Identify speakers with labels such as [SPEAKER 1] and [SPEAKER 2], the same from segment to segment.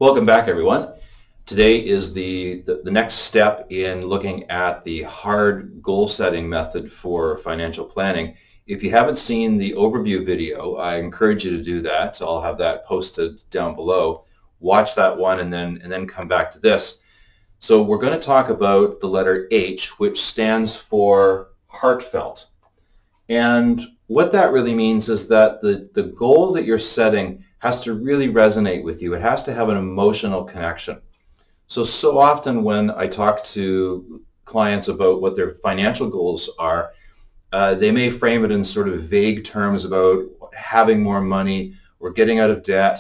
[SPEAKER 1] Welcome back, everyone. Today is the next step in looking at the H.A.R.D goal setting method for financial planning. If you haven't seen the overview video, I encourage you to do that. I'll have that posted down below. Watch that one and then come back to this. So we're going to talk about the letter H, which stands for heartfelt. And what that really means is that the goal that you're setting has to really resonate with you. It has to have an emotional connection. So often when I talk to clients about what their financial goals are, they may frame it in sort of vague terms about having more money or getting out of debt,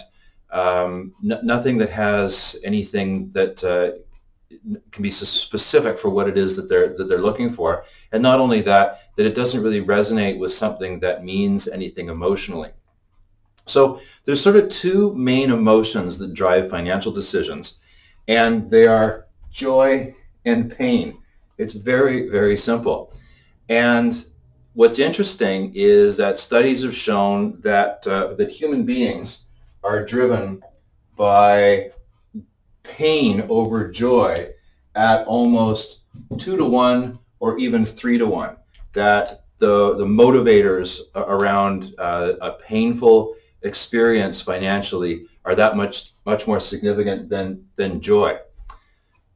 [SPEAKER 1] nothing that has anything that can be specific for what it is that they're looking for. And not only that it doesn't really resonate with something that means anything emotionally. So there's sort of two main emotions that drive financial decisions, and they are joy and pain. It's very, very simple. And what's interesting is that studies have shown that that human beings are driven by pain over joy at almost 2-to-1 or even 3-to-1. That the motivators around a painful experience financially are that much more significant than joy.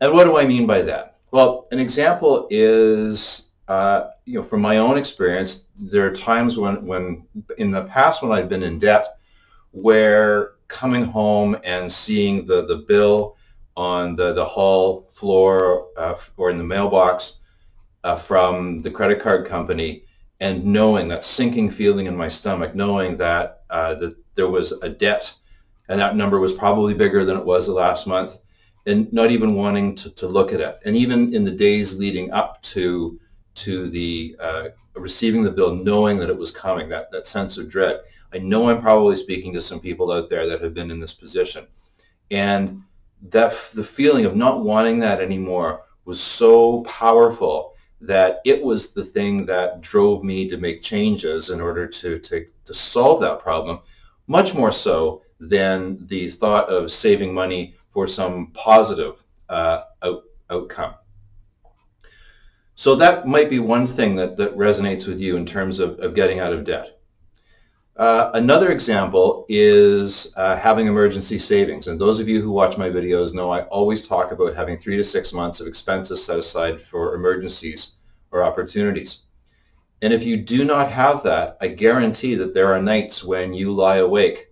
[SPEAKER 1] And what do I mean by that? Well, an example is, from my own experience, there are times when in the past when I've been in debt, where coming home and seeing the bill on the hall floor or in the mailbox from the credit card company, and knowing that sinking feeling in my stomach, knowing that that there was a debt and that number was probably bigger than it was the last month, and not even wanting to look at it. And even in the days leading up to the receiving the bill, knowing that it was coming, that sense of dread. I know I'm probably speaking to some people out there that have been in this position. And the feeling of not wanting that anymore was so powerful that it was the thing that drove me to make changes in order to solve that problem, much more so than the thought of saving money for some positive outcome. So that might be one thing that resonates with you in terms of getting out of debt. Another example is having emergency savings. And those of you who watch my videos know I always talk about having 3 to 6 months of expenses set aside for emergencies or opportunities. And if you do not have that, I guarantee that there are nights when you lie awake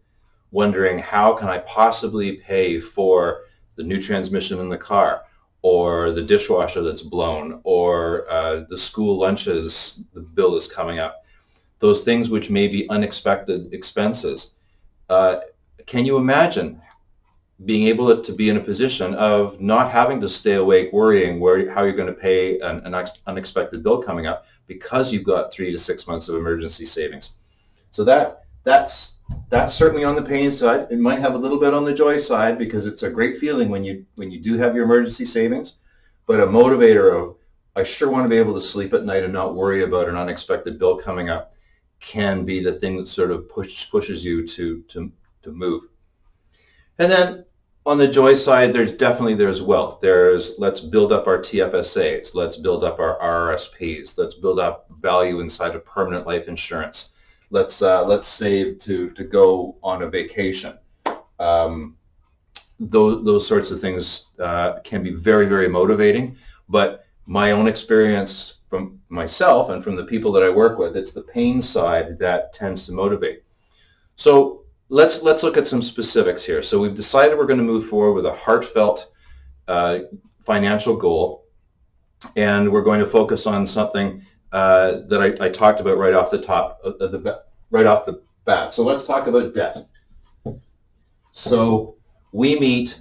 [SPEAKER 1] wondering, how can I possibly pay for the new transmission in the car, or the dishwasher that's blown, or the school lunches, the bill is coming up. Those things which may be unexpected expenses. Can you imagine being able to be in a position of not having to stay awake worrying how you're going to pay an unexpected bill coming up because you've got 3 to 6 months of emergency savings? So that's certainly on the pain side. It might have a little bit on the joy side, because it's a great feeling when you do have your emergency savings. But a motivator of, I sure want to be able to sleep at night and not worry about an unexpected bill coming up, can be the thing that sort of pushes you to move. And then on the joy side, there's wealth. There's, let's build up our TFSAs. Let's build up our RRSPs. Let's build up value inside of permanent life insurance. Let's save to go on a vacation. Those sorts of things can be very, very motivating. But my own experience from myself and from the people that I work with, it's the pain side that tends to motivate. So let's look at some specifics here. So we've decided we're going to move forward with a heartfelt financial goal, and we're going to focus on something that I talked about right off the bat. So let's talk about debt. So we meet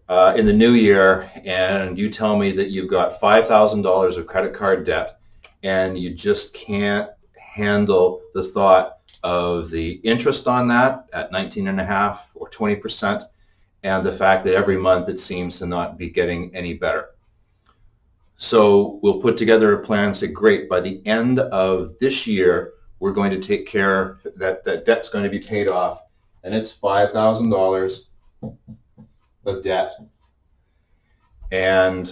[SPEAKER 1] in the new year, and you tell me that you've got $5,000 of credit card debt, and you just can't handle the thought of the interest on that at 19.5% or 20%, and the fact that every month it seems to not be getting any better. So we'll put together a plan and say, great, by the end of this year, we're going to take care that debt's going to be paid off, and it's $5,000. of debt. And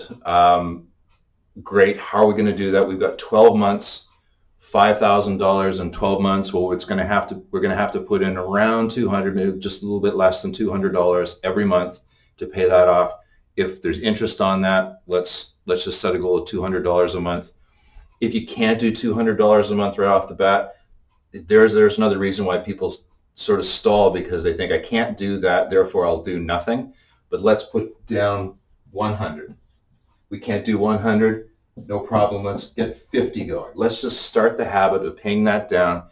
[SPEAKER 1] great, how are we going to do that? We've got 12 months, $5,000 in 12 months. Well, we're going to have to put in around $200, maybe just a little bit less than $200 every month to pay that off. If there's interest on that, let's just set a goal of $200 a month. If you can't do $200 a month right off the bat, there's another reason why people sort of stall, because they think I can't do that, therefore I'll do nothing. But let's put down 100. We can't do 100, no problem. Let's get 50 going. Let's just start the habit of paying that down.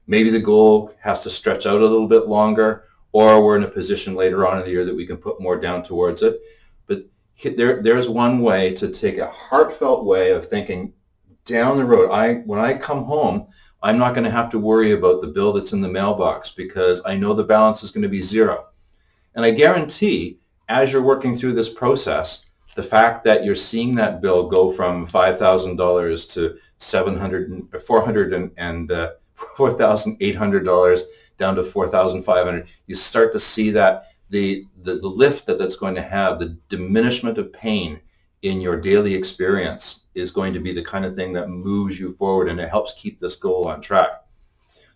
[SPEAKER 1] Maybe the goal has to stretch out a little bit longer, or we're in a position later on in the year that we can put more down towards it. But there's one way to take a heartfelt way of thinking down the road. When I come home, I'm not going to have to worry about the bill that's in the mailbox, because I know the balance is going to be zero. And I guarantee, as you're working through this process, the fact that you're seeing that bill go from $5,000 to $4,800 down to $4,500, you start to see that the lift that's going to have, the diminishment of pain in your daily experience, is going to be the kind of thing that moves you forward, and it helps keep this goal on track.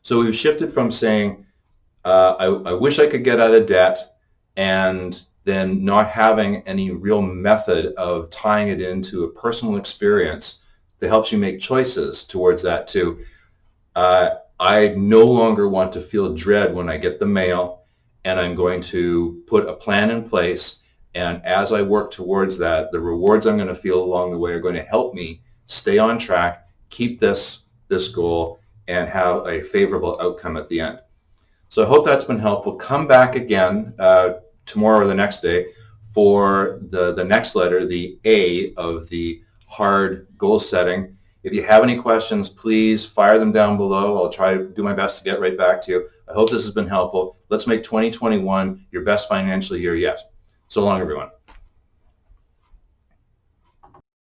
[SPEAKER 1] So we've shifted from saying, I wish I could get out of debt, and then not having any real method of tying it into a personal experience that helps you make choices towards that too. I no longer want to feel dread when I get the mail, and I'm going to put a plan in place. And as I work towards that, the rewards I'm going to feel along the way are going to help me stay on track, keep this goal, and have a favorable outcome at the end. So I hope that's been helpful. Come back again tomorrow or the next day for the next letter, the A of the H.A.R.D goal setting. If you have any questions, please fire them down below. I'll try to do my best to get right back to you. I hope this has been helpful. Let's make 2021 your best financial year yet. So long, everyone.